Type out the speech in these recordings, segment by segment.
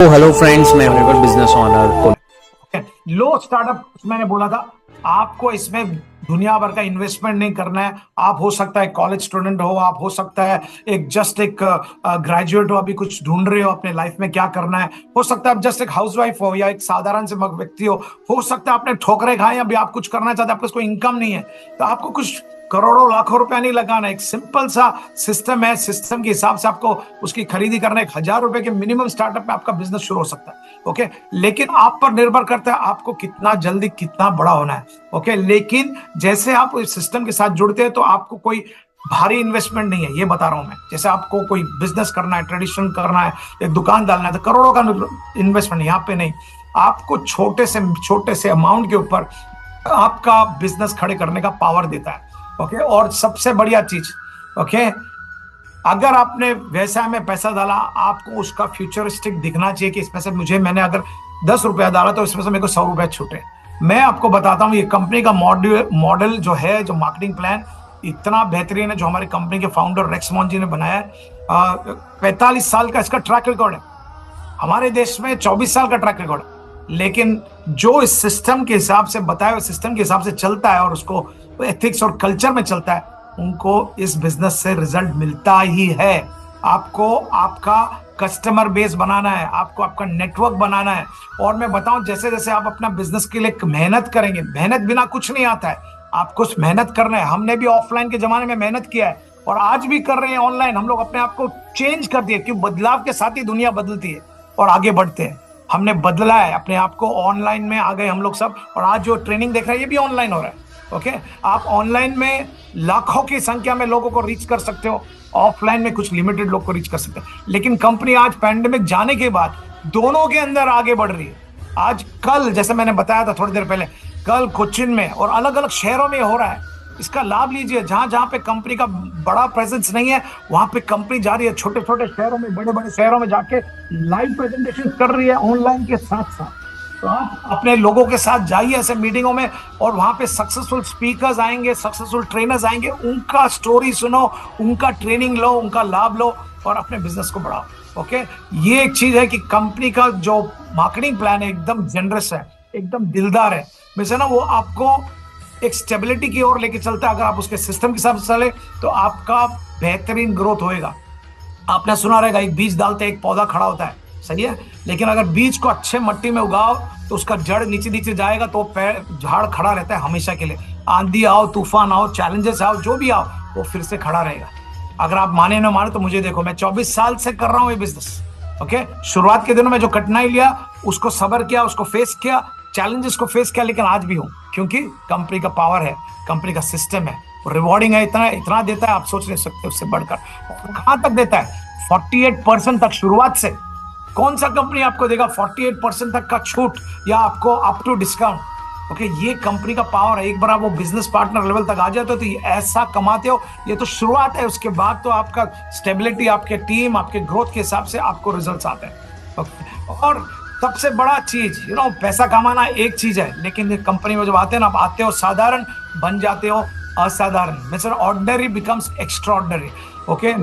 Hello friends, मैं हूं business honour. लो startup मैंने बोला था आपको इसमें दुनिया भर का इन्वेस्टमेंट नहीं करना है। आप हो सकता है कॉलेज स्टूडेंट हो, आप हो सकता है एक ग्रेजुएट हो, अभी कुछ ढूंढ रहे हो अपने लाइफ में क्या करना है। हो सकता है आप जस्ट एक हाउसवाइफ हो या एक साधारण से व्यक्ति हो सकता है आपने ठोकरे खाए, अभी आप कुछ करना चाहते हैं, आपको कोई इनकम नहीं है, तो आपको कुछ करोड़ों लाखों रुपया नहीं लगाना। एक सिंपल सा सिस्टम है, सिस्टम के हिसाब से आपको उसकी खरीदी करना है। 1,000 रुपए के मिनिमम स्टार्टअप में आपका बिजनेस शुरू हो सकता है। ओके, लेकिन आप पर निर्भर करता है आपको कितना जल्दी कितना बड़ा होना है। ओके, लेकिन जैसे आप इस सिस्टम के साथ जुड़ते हैं तो आपको कोई भारी इन्वेस्टमेंट नहीं है, ये बता रहा हूं मैं। जैसे आपको कोई बिजनेस करना है, ट्रेडिशन करना है, एक दुकान डालना है, तो करोड़ों का इन्वेस्टमेंट यहाँ पे नहीं। आपको छोटे से अमाउंट के ऊपर आपका बिजनेस खड़े करने का पावर देता है। ओके, और सबसे बढ़िया चीज, ओके, अगर आपने व्यवसाय में पैसा डाला, आपको उसका फ्यूचरिस्टिक दिखना चाहिए कि इसमें से मैंने अगर 10 रुपया डाला तो इसमें से मेरे को 100 रुपया छूटे। मैं आपको बताता हूँ, ये कंपनी का मॉडल जो है, जो मार्केटिंग प्लान इतना बेहतरीन है, जो हमारी कंपनी के फाउंडर रेक्स मोहन जी ने बनाया है। 45 साल का इसका ट्रैक रिकॉर्ड है। हमारे देश में 24 साल का ट्रैक रिकॉर्ड है, लेकिन जो इस सिस्टम के हिसाब से बताया हुए सिस्टम के हिसाब से चलता है और उसको एथिक्स और कल्चर में चलता है, उनको इस बिजनेस से रिजल्ट मिलता ही है। आपको आपका कस्टमर बेस बनाना है, आपको आपका नेटवर्क बनाना है। और मैं बताऊं, जैसे जैसे आप अपना बिजनेस के लिए मेहनत करेंगे, मेहनत बिना कुछ नहीं आता है, आपको मेहनत करना है। हमने भी ऑफलाइन के जमाने में मेहनत किया है और आज भी कर रहे हैं ऑनलाइन। हम लोग अपने आप को चेंज कर दिए, क्योंकि बदलाव के साथ ही दुनिया बदलती है और आगे बढ़ते हैं। हमने बदला है अपने आप को, ऑनलाइन में आ गए हम लोग सब। और आज जो ट्रेनिंग देख रहे हैं ये भी ऑनलाइन हो रहा है। ओके, आप ऑनलाइन में लाखों की संख्या में लोगों को रीच कर सकते हो, ऑफलाइन में कुछ लिमिटेड लोग को रीच कर सकते हैं। लेकिन कंपनी आज पैंडेमिक जाने के बाद दोनों के अंदर आगे बढ़ रही है। आज कल, जैसे मैंने बताया था थोड़ी देर पहले, कल कोचिन में और अलग अलग शहरों में हो रहा है। इसका लाभ लीजिए। जहां जहां पे कंपनी का बड़ा प्रेजेंस नहीं है, वहां पे कंपनी जा रही है छोटे छोटे शहरों में, बड़े बड़े शहरों में जाके लाइव प्रेजेंटेशन कर रही है ऑनलाइन के साथ साथ। तो आप अपने लोगों के साथ जाइए ऐसे मीटिंगों में, और वहां पे सक्सेसफुल स्पीकर्स आएंगे, सक्सेसफुल ट्रेनर्स आएंगे, उनका स्टोरी सुनो, उनका ट्रेनिंग लो, उनका लाभ लो और अपने बिजनेस को बढ़ाओ। ओके, ये एक चीज है कि कंपनी का जो मार्केटिंग प्लान है एकदम जनरस है, एकदम दिलदार है। वैसे ना, वो आपको एक स्टेबिलिटी की ओर लेके चलता है। अगर आप उसके सिस्टम के हिसाब से चले तो आपका बेहतरीन ग्रोथ होएगा। आपने सुना रहेगा, एक बीज डालते एक पौधा खड़ा होता है, सही है, लेकिन अगर बीज को अच्छे मट्टी में उगाओ तो उसका जड़ नीचे नीचे जाएगा, तो झाड़ खड़ा रहता है हमेशा के लिए। आंधी आओ, तूफान आओ, चैलेंजेस आओ, जो भी आओ, वो फिर से खड़ा रहेगा। अगर आप माने ना माने तो मुझे देखो, मैं 24 साल से कर रहा हूँ ये बिजनेस। ओके, शुरुआत के दिनों में जो कठिनाई लिया, उसको सबर किया, उसको फेस किया, चैलेंजेस को फेस किया, लेकिन आज भी हूं, क्योंकि कंपनी का पावर है, कंपनी का सिस्टम है, रिवॉर्डिंग है, इतना इतना देता है आप सोच नहीं सकते उससे बढ़कर। और कहां तक देता है? 48% तक शुरुआत से। कौन सा कंपनी आपको देगा 48% तक का छूट या आपको अप टू डिस्काउंट? ओके, ये कंपनी का पावर है। एक बार आप वो बिजनेस पार्टनर लेवल तक आ जाते हो तो ये ऐसा कमाते हो। ये तो शुरुआत है, उसके बाद तो आपका स्टेबिलिटी, आपके टीम, आपके ग्रोथ के हिसाब से आपको रिजल्ट्स आते हैं। ओके, और सबसे बड़ा चीज, पैसा कमाना एक चीज है, लेकिन कंपनी में जब आते हैं ना, आप आते हो साधारण, बन जाते हो असाधारण। Mister ordinary becomes extraordinary. Okay,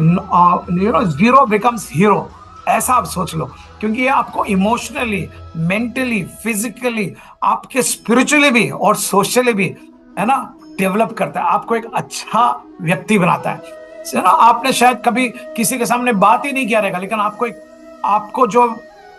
zero becomes hero, ऐसा आप सोच लो। क्योंकि ये आपको इमोशनली, मेंटली, फिजिकली, आपके स्पिरिचुअली भी और सोशली भी, है ना, डेवलप करता है, आपको एक अच्छा व्यक्ति बनाता है ना। आपने शायद कभी किसी के सामने बात ही नहीं किया रहेगा, लेकिन आपको जो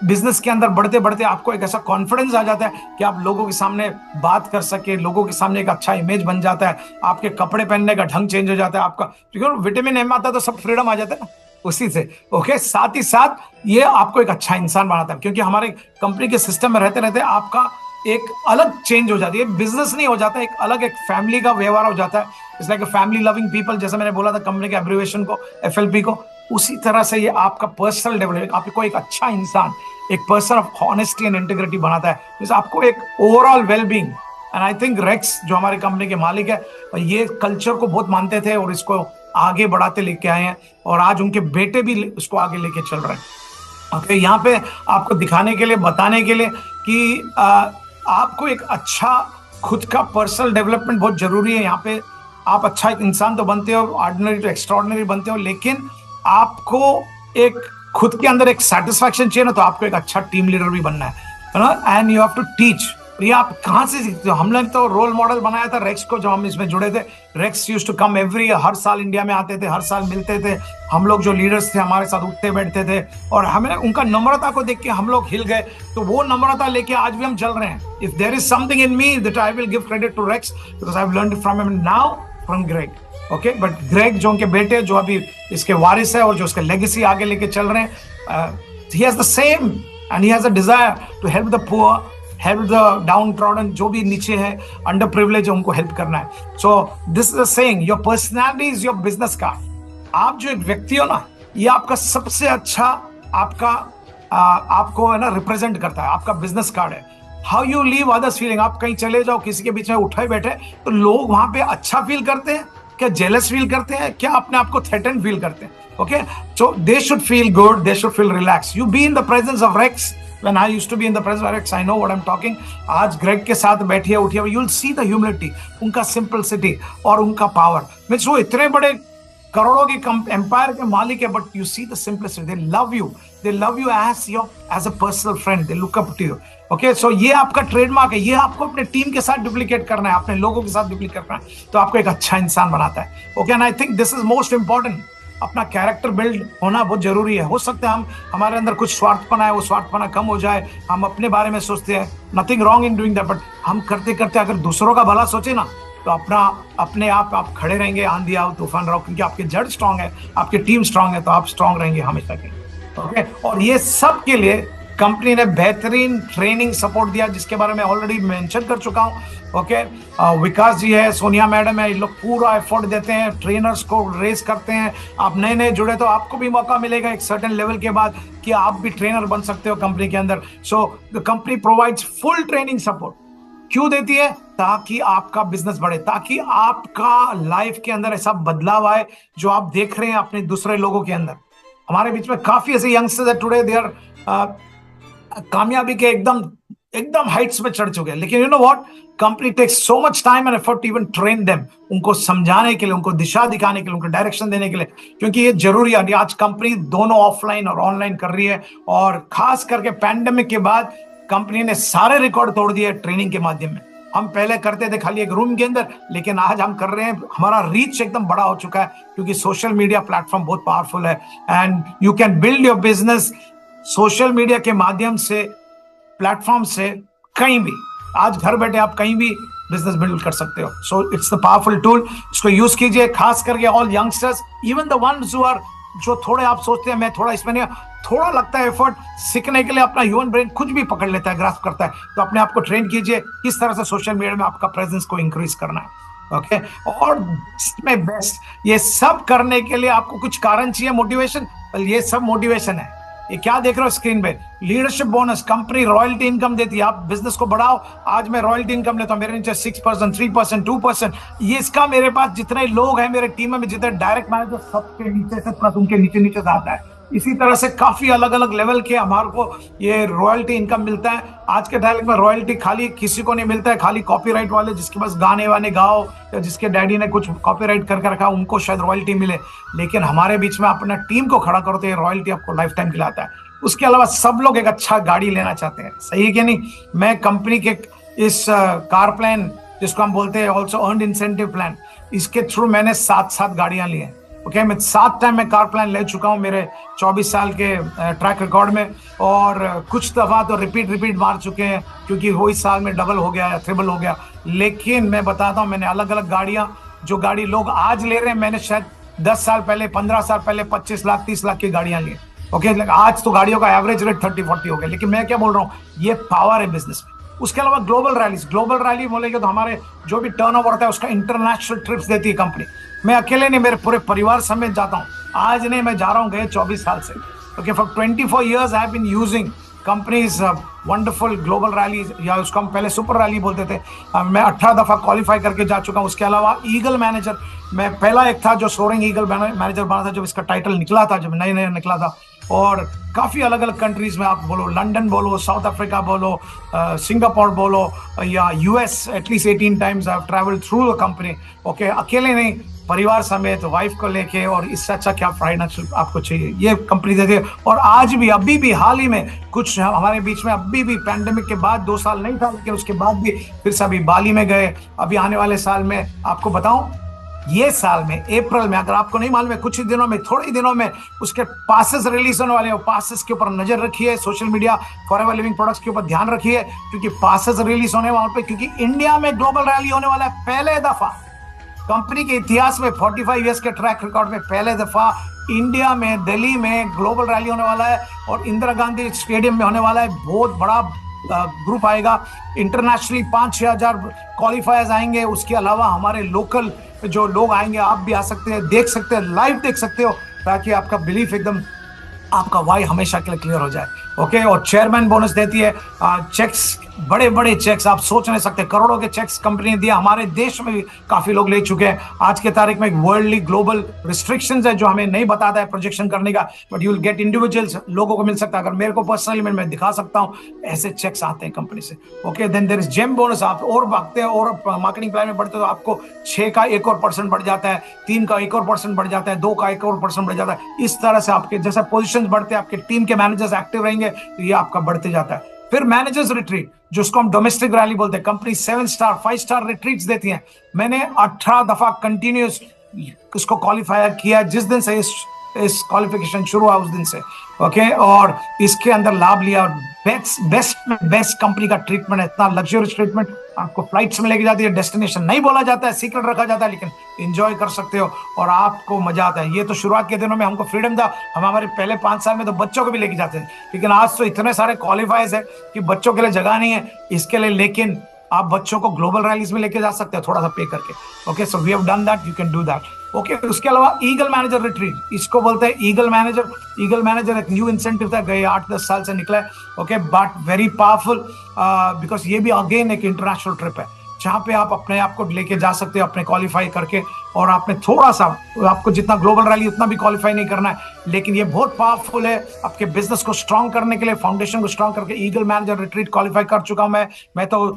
बिजनेस के अंदर बढ़ते बढ़ते आपको एक ऐसा कॉन्फिडेंस आ जाता है कि आप लोगों के सामने बात कर सके, लोगों के सामने एक अच्छा इमेज बन जाता है, आपके कपड़े पहनने का ढंग चेंज हो जाता है आपका, क्योंकि विटामिन एम आता है तो सब फ्रीडम आ जाता है ना उसी से। ओके, साथ ही साथ ये आपको एक अच्छा इंसान बनाता है, क्योंकि हमारे कंपनी के सिस्टम में रहते रहते आपका एक अलग चेंज हो जाती है। बिजनेस नहीं हो जाता, एक अलग एक फैमिली का व्यवहार हो जाता है। It's like family loving people, जैसे मैंने बोला था कंपनी के एब्रिविएशन को, FLP को, उसी तरह से ये आपका पर्सनल डेवलपमेंट, आपको एक अच्छा इंसान, एक person of honesty and integrity बनाता है, जिससे आपको एक overall wellbeing. And I think Rex, जो हमारी कंपनी के मालिक है, ये कल्चर को बहुत मानते थे और इसको आगे बढ़ाते लेके आए हैं, और आज उनके बेटे भी इसको आगे लेके चल रहे हैं। ओके, यहाँ पे आपको दिखाने के लिए, बताने के लिए कि आपको एक अच्छा खुद का पर्सनल डेवलपमेंट बहुत जरूरी है। यहाँ पे आप अच्छा एक इंसान तो बनते हो, ऑर्डिनरी तो एक्स्ट्राऑर्डिनरी बनते हो, लेकिन आपको एक खुद के अंदर एक सेटिस्फैक्शन चाहिए ना, तो आपको एक अच्छा टीम लीडर भी बनना है ना, and you have to teach. ये आप कहाँ से सीखते हो? हम लोग तो रोल मॉडल बनाया था रेक्स को, जब हम इसमें जुड़े थे। Rex used to come every, हर साल इंडिया में आते थे, हर साल मिलते थे। हम लोग जो लीडर्स थे हमारे साथ उठते बैठते थे, और हमें उनका नम्रता को देख के हम लोग हिल गए। तो वो नम्रता लेके आज भी हम चल रहे हैं। If there is something in me that I will give credit to Rex, because I have learned from him, now from Greg. Okay, but Greg जो उनके बेटे, जो अभी इसके वारिस है और जो उसके लेगेसी आगे लेके चल रहे हैं, he has the same and he has a desire to help the poor, help the downtrodden, जो भी नीचे है, अंडर प्रिविलेज है, उनको हेल्प करना है। So this is a saying, your personality is your business card. आप जो एक व्यक्ति हो ना, ये आपका सबसे अच्छा, आपका आपको है ना रिप्रेजेंट करता है, आपका बिजनेस कार्ड है। How you leave others feeling, आप कहीं चले जाओ, किसी के बीच में उठे बैठे, तो लोग वहां पे अच्छा फील करते हैं क्या, जेलस फील करते हैं क्या, अपने आप को थ्रेटन फील करते हैं? Okay, so they should feel good, they should feel relaxed. You be in the presence of Rex. When I used to be in the presence of Rex, I know what I'm talking. आज Greg के साथ बैठिए उठिए, you'll see the humility, उनका simplicity और उनका power. Means वो इतने बड़े करोड़ों की एम्पायर के मालिक है, but you see the simplicity. They love you, they love you as a personal friend, they look up to you. Okay, so ये आपका ट्रेडमार्क है, ये आपको अपने टीम के साथ डुप्लीकेट करना है, अपने लोगों के साथ डुप्लीकेट करना है, तो आपको एक अच्छा इंसान बनाता है। Okay, and I think this is most important. अपना कैरेक्टर बिल्ड होना बहुत जरूरी है। हो सकता है हम हमारे अंदर कुछ स्वार्थपना है, वो स्वार्थपना कम हो जाए, हम अपने बारे में सोचते हैं, nothing wrong in doing that, but हम करते करते अगर दूसरों का भला सोचे ना, तो अपने आप खड़े रहेंगे, आंधी आओ तूफान रहो, क्योंकि आपके जड़ स्ट्रांग है, आपकी टीम स्ट्रांग है, तो आप स्ट्रांग रहेंगे हमेशा के। ओके, और ये सब के लिए कंपनी ने बेहतरीन ट्रेनिंग सपोर्ट दिया, जिसके बारे में ऑलरेडी मेंशन कर चुका हूं। ओके, विकास जी है, सोनिया मैडम है, ये लोग पूरा एफर्ट देते हैं, ट्रेनर्स को रेस करते हैं। आप नए नए जुड़े तो आपको भी मौका मिलेगा एक सर्टेन लेवल के बाद कि आप भी ट्रेनर बन सकते हो कंपनी के अंदर। So the company provides full training support. क्यों देती है? ताकि आपका बिजनेस बढ़े, ताकि आपका लाइफ के अंदर ऐसा बदलाव आए जो आप देख रहे हैं अपने दूसरे लोगों के अंदर। हमारे बीच में काफी ऐसे यंगस्टर्स है टुडे, दे आर कामयाबी के एकदम हाइट्स पे चढ़ चुके हैं, लेकिन you know what, company takes so much time and effort to even train them, उनको समझाने के लिए, उनको दिशा दिखाने के लिए, उनको डायरेक्शन देने के लिए, क्योंकि ये जरूरी है। आज कंपनी दोनों ऑफलाइन और ऑनलाइन कर रही है, और खास करके पैंडेमिक के बाद कंपनी ने सारे रिकॉर्ड तोड़ दिए ट्रेनिंग के माध्यम में। हम पहले करते थे खाली एक रूम के अंदर, लेकिन आज हम कर रहे हैं, हमारा रीच एकदम बड़ा हो चुका है, क्योंकि सोशल मीडिया प्लेटफॉर्म बहुत पावरफुल है, and you can build your business social media के माध्यम से, प्लेटफॉर्म से, कहीं भी। आज घर बैठे आप कहीं भी बिजनेस बिल्ड कर सकते हो। So it's the powerful tool, इसको यूज कीजिए, खास करके all youngsters, even the ones who are, जो थोड़े आप सोचते हैं मैं थोड़ा इसमें नहीं, थोड़ा लगता है एफर्ट सीखने के लिए, अपना ह्यूमन ब्रेन कुछ भी पकड़ लेता है, ग्रास्प करता है, तो अपने आप को ट्रेन कीजिए किस तरह से सोशल मीडिया में आपका प्रेजेंस को इंक्रीज करना है। ओके, और में बेस्ट, ये सब करने के लिए आपको कुछ कारण चाहिए, मोटिवेशन। ये सब मोटिवेशन है। ये क्या देख रहे हो स्क्रीन पे? Leadership bonus, company royalty income देती है, आप बिजनेस को बढ़ाओ। आज मैं रॉयल्टी इनकम लेता हूं, मेरे नीचे 6%, 3%, 2%, ये इसका मेरे पास जितने लोग हैं मेरे टीम में, जितने डायरेक्ट मैनेजर, सबके नीचे से प्लस उनके नीचे नीचे से आता है। इसी तरह से काफी अलग अलग लेवल के हमारे को ये रॉयल्टी इनकम मिलता है। आज के टाइम में रॉयल्टी खाली किसी को नहीं मिलता है, खाली कॉपीराइट वाले, जिसके पास गाने वाने गाओ, या जिसके डैडी ने कुछ कॉपीराइट करके रखा, उनको शायद रॉयल्टी मिले, लेकिन हमारे बीच में अपना टीम को खड़ा करो तो ये रॉयल्टी आपको लाइफ टाइम खिलाता है। उसके अलावा सब लोग एक अच्छा गाड़ी लेना चाहते हैं, सही है कि नहीं? मैं कंपनी के इस कार प्लान, जिसको हम बोलते हैं ऑल्सो अर्न्ड इंसेंटिव प्लान, इसके थ्रू मैंने 7 गाड़ियां ली हैं। ओके, मैं 7 टाइम मैं कार प्लान ले चुका हूं मेरे 24 साल के ट्रैक रिकॉर्ड में, और कुछ दफा तो रिपीट मार चुके हैं, क्योंकि वो इस साल में डबल हो गया या ट्रिपल हो गया। लेकिन मैं बताता हूं, मैंने अलग अलग गाड़ियां, जो गाड़ी लोग आज ले रहे हैं, मैंने शायद 10 साल पहले, 15 साल पहले 25 लाख 30 लाख की गाड़ियां ली। ओके, आज तो गाड़ियों का एवरेज रेट 30-40 हो गया, लेकिन मैं क्या बोल रहा हूँ, ये पावर है बिजनेस में। उसके अलावा ग्लोबल रैली बोलेंगे तो हमारे जो भी टर्नओवर होता है उसका इंटरनेशनल ट्रिप्स देती है कंपनी। मैं अकेले नहीं, मेरे पूरे परिवार समेत जाता हूँ। आज नहीं, मैं जा रहा हूँ गए 24 साल से। Okay, for 24 years I have been using companies wonderful global rally, या उसको हम पहले सुपर रैली बोलते थे। मैं 18 दफा क्वालिफाई करके जा चुका हूँ। उसके अलावा ईगल मैनेजर, मैं पहला एक था जो सोरिंग ईगल मैनेजर बना था, जब इसका टाइटल निकला था, जब नए निकला था। और काफ़ी अलग अलग कंट्रीज में, आप बोलो लंदन बोलो, साउथ अफ्रीका बोलो, सिंगापुर बोलो, या US, at least 18 times I have travelled through the company. Okay, अकेले नहीं, परिवार समेत वाइफ को लेके, और इससे अच्छा क्या फाइनेंशियल आपको चाहिए, ये कंपनी देती है। और आज भी अभी भी हाल ही में कुछ हमारे बीच में अभी भी पैंडेमिक के बाद 2 साल नहीं था, लेकिन उसके बाद भी फिर से अभी बाली में गए। अभी आने वाले साल में आपको बताऊं, ये साल में अप्रैल में, अगर आपको नहीं मालूम है, कुछ ही दिनों में, थोड़े ही दिनों में उसके पासेस रिलीज होने वाले हैं। पासेस के ऊपर नजर रखिए, social media forever living products के ऊपर ध्यान रखिए, क्योंकि पासेस रिलीज होने वहां पे, क्योंकि इंडिया में ग्लोबल रैली होने वाला है पहले दफा कंपनी के इतिहास में, 45 इयर्स के ट्रैक रिकॉर्ड में पहले दफा इंडिया में, दिल्ली में ग्लोबल रैली होने वाला है। और इंदिरा गांधी स्टेडियम में होने वाला है, बहुत बड़ा ग्रुप आएगा। इंटरनेशनली 5-6 हजार क्वालिफायर्स आएंगे। उसके अलावा हमारे लोकल जो लोग आएंगे, आप भी आ सकते हैं, देख सकते हैं, लाइव देख सकते हो, ताकि आपका बिलीफ एकदम, आपका वाई हमेशा के लिए क्लियर हो जाए। ओके, और चेयरमैन बोनस देती है, चेक्स, बड़े बड़े चेक्स आप सोच नहीं सकते, करोड़ों के चेक्स कंपनी ने दिया। हमारे देश में भी काफी लोग ले चुके हैं। आज के तारीख में एक वर्ल्डली ग्लोबल रिस्ट्रिक्शंस है जो हमें नहीं बताता है प्रोजेक्शन करने का, but you will get individuals, लोगों को मिल सकता है। अगर मेरे को पर्सनली मैं दिखा सकता हूँ, ऐसे चेक्स आते हैं कंपनी से। Okay, then there is gem bonus. आप और भागते हैं और मार्केटिंग प्लान में बढ़ते हो, आपको 6 का 1 और % बढ़ जाता है, 3 का 1 और % बढ़ जाता है, 2 का 1 और % बढ़ जाता है। इस तरह से आपके जैसे पोजीशंस बढ़ते हैं, आपके टीम के मैनेजर्स एक्टिव रहेंगे, तो ये आपका बढ़ते जाता है। फिर मैनेजर्स रिट्रीट, जिसको हम डोमेस्टिक रैली बोलते हैं, कंपनी 7 स्टार 5 स्टार रिट्रीट्स देती हैं। मैंने 18 दफा कंटिन्यूस इसको क्वालिफायर किया, जिस दिन से इस क्वालिफिकेशन शुरू हुआ उस दिन से। ओके, और इसके अंदर लाभ लिया। और बेस्ट कंपनी का ट्रीटमेंट है, इतना लग्जरियस ट्रीटमेंट, आपको फ्लाइट्स में लेके जाती है, डेस्टिनेशन नहीं बोला जाता है, सीक्रेट रखा जाता है, लेकिन एंजॉय कर सकते हो और आपको मजा आता है। ये तो शुरुआत के दिनों में हमको फ्रीडम था, हम हमारे पहले 5 साल में तो बच्चों को भी लेके जाते थे, लेकिन आज तो इतने सारे क्वालिफायर्स है कि बच्चों के लिए जगह नहीं है इसके लिए, लेकिन आप बच्चों को ग्लोबल रैलीज में लेके जा सकते हो थोड़ा सा पे करके। Okay, so we have done that, you can do that. Okay, उसके अलावा ईगल मैनेजर रिट्रीट, इसको बोलते हैं ईगल मैनेजर। ईगल मैनेजर एक न्यू इंसेंटिव था, गए 8-10 साल से निकला है। Okay, but very powerful, because ये भी अगेन एक इंटरनेशनल ट्रिप है, जहाँ पे आप अपने आप को लेके जा सकते हो अपने क्वालिफाई करके। और आपने थोड़ा सा, आपको जितना ग्लोबल रैली उतना भी क्वालिफाई नहीं करना है, लेकिन ये बहुत पावरफुल है आपके बिजनेस को स्ट्रांग करने के लिए, फाउंडेशन को स्ट्रांग करके। ईगल मैनेजर रिट्रीट क्वालिफाई कर चुका हूं मैं तो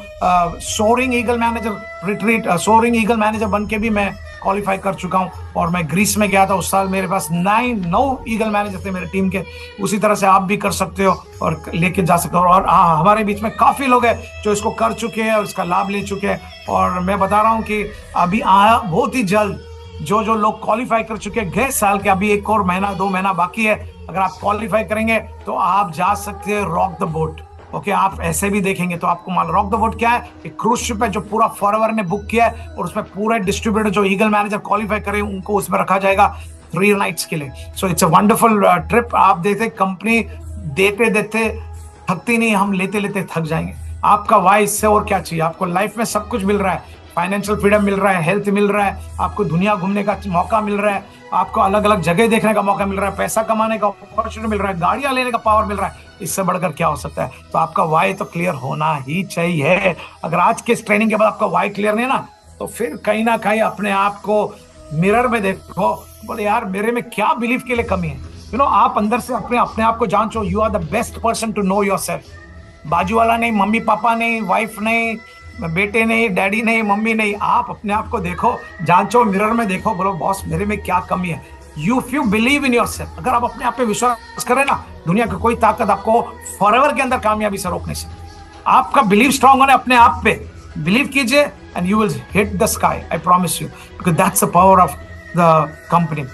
soaring eagle manager retreat, soaring eagle manager बन के भी मैं क्वालिफाई कर चुका हूं। और मैं ग्रीस में गया था उस साल, मेरे पास 9 ईगल मैनेजर थे मेरे टीम के। उसी तरह से आप भी कर सकते हो और लेके जा सकते हो। और हाँ, हमारे बीच में काफी लोग हैं जो इसको कर चुके हैं और इसका लाभ ले चुके हैं। और मैं बता रहा हूँ कि अभी बहुत ही जल्द जो लोग क्वालिफाई कर चुके हैं गए साल के, अभी 1 और महीना 2 महीना बाकी है, अगर आप क्वालिफाई करेंगे तो आप जा सकते हैं रॉक द बोट। ओके, आप ऐसे भी देखेंगे तो आपको मालूम, रॉक द बोट क्या है? एक क्रूज शिप है जो पूरा फॉरएवर ने बुक किया है, और उसमें पूरे डिस्ट्रीब्यूटर जो ईगल मैनेजर क्वालिफाई करे उनको उसमें रखा जाएगा 3 नाइट्स के लिए। So it's a wonderful trip. आप देखते कंपनी देते देते थकती नहीं, हम लेते लेते थक जाएंगे। आपका वाई, इससे और क्या चाहिए? आपको लाइफ में सब कुछ मिल रहा है, फाइनेंशियल फ्रीडम मिल रहा है, हेल्थ मिल रहा है, आपको दुनिया घूमने का मौका मिल रहा है, आपको अलग अलग जगह देखने का मौका मिल रहा है, पैसा कमाने का अपॉर्चुनिटी मिल रहा है, गाड़ियां लेने का पावर मिल रहा है। इससे बढ़कर क्या हो सकता है? तो आपका वाई तो क्लियर होना ही चाहिए। अगर आज के इस ट्रेनिंग के बाद आपका वाई क्लियर नहीं ना, तो फिर कहीं ना कहीं अपने आप को मिरर में देखो, बोले यार मेरे में क्या बिलीफ के लिए कमी है। आप अंदर से अपने आप को जांचो। You are the best person to know yourself. बाजू वाला नहीं, मम्मी पापा नहीं, वाइफ नहीं, बेटे नहीं, डैडी नहीं, मम्मी नहीं, आप अपने आप को देखो, जांचो, मिरर में देखो, बोलो बॉस मेरे में क्या कमी है। If you believe in yourself, अगर आप अपने आप पे विश्वास करें ना, दुनिया की कोई ताकत आपको फॉरएवर के अंदर कामयाबी से रोक नहीं सकती। आपका बिलीव स्ट्रांग होना, अपने आप पे बिलीव कीजिए and you will hit the sky, I promise you, because that's the power of the company.